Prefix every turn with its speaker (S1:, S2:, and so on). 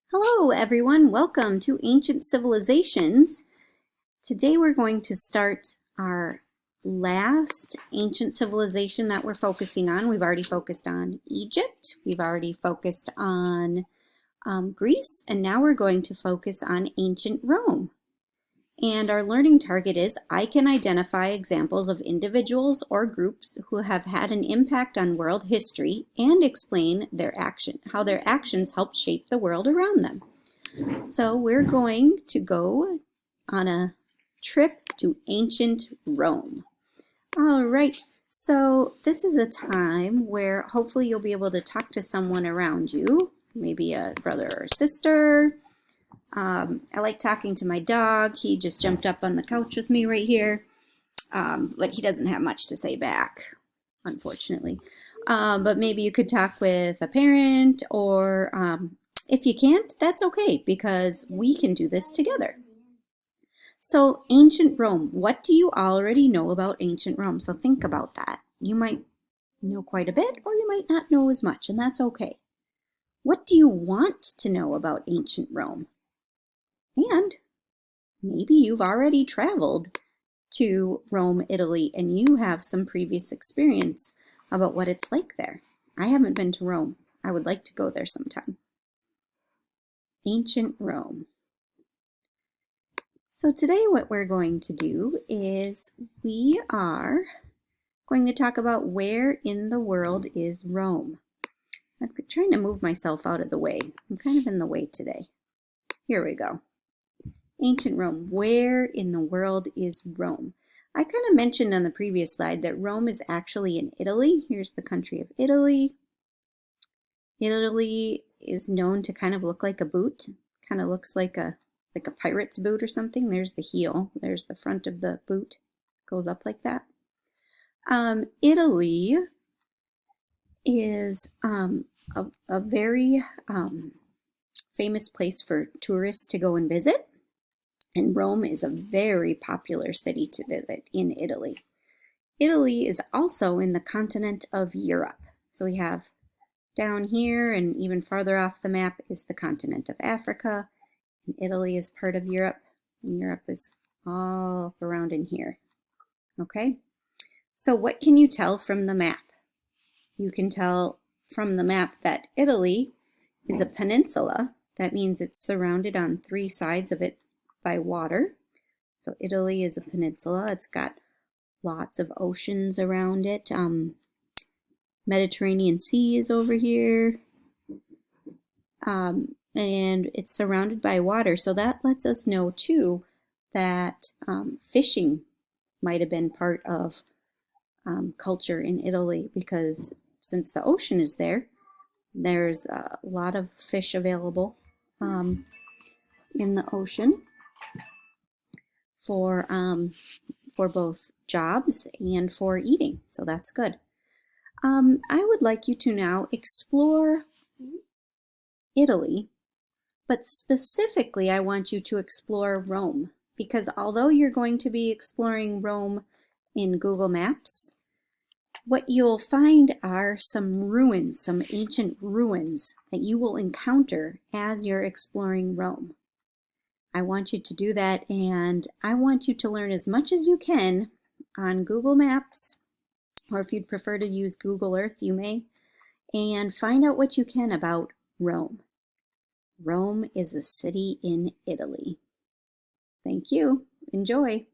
S1: Hello everyone, welcome to Ancient Civilizations. Today we're going to start our last ancient civilization that we're focusing on. We've already focused on Egypt, we've already focused on Greece, and now we're going to focus on ancient Rome. And our learning target is I can identify examples of individuals or groups who have had an impact on world history and explain how their actions helped shape the world around them. So we're going to go on a trip to ancient Rome. All right, so this is a time where hopefully you'll be able to talk to someone around you, maybe a brother or sister. I like talking to my dog. He just jumped up on the couch with me right here, but he doesn't have much to say back, unfortunately. But maybe you could talk with a parent, or if you can't, that's okay, because we can do this together. So ancient Rome, what do you already know about ancient Rome? So think about that. You might know quite a bit, or you might not know as much, and that's okay. What do you want to know about ancient Rome? And maybe you've already traveled to Rome, Italy, and you have some previous experience about what it's like there. I haven't been to Rome. I would like to go there sometime. Ancient Rome. So today what we're going to do is we are going to talk about where in the world is Rome. I'm trying to move myself out of the way. I'm kind of in the way today. Here we go. Ancient Rome. Where in the world is Rome? I kind of mentioned on the previous slide that Rome is actually in Italy. Here's the country of Italy. Italy is known to kind of look like a boot. Kind of looks like a pirate's boot or something. There's the heel. There's the front of the boot. Goes up like that. Italy is a very famous place for tourists to go and visit. And Rome is a very popular city to visit in Italy. Italy is also in the continent of Europe. So we have down here and even farther off the map is the continent of Africa. And Italy is part of Europe. And Europe is all around in here. Okay? So what can you tell from the map? You can tell from the map that Italy is a peninsula. That means it's surrounded on three sides of it by water. So Italy is a peninsula. It's got lots of oceans around it. Mediterranean Sea is over here. And it's surrounded by water. So that lets us know too that fishing might have been part of culture in Italy, because since the ocean is there, there's a lot of fish available in the ocean for both jobs and for eating, so that's good. I would like you to now explore Italy, but specifically I want you to explore Rome, because although you're going to be exploring Rome in Google Maps, what you'll find are some ruins, some ancient ruins that you will encounter as you're exploring Rome. I want you to do that, and I want you to learn as much as you can on Google Maps, or if you'd prefer to use Google Earth, you may, and find out what you can about Rome. Rome is a city in Italy. Thank you. Enjoy.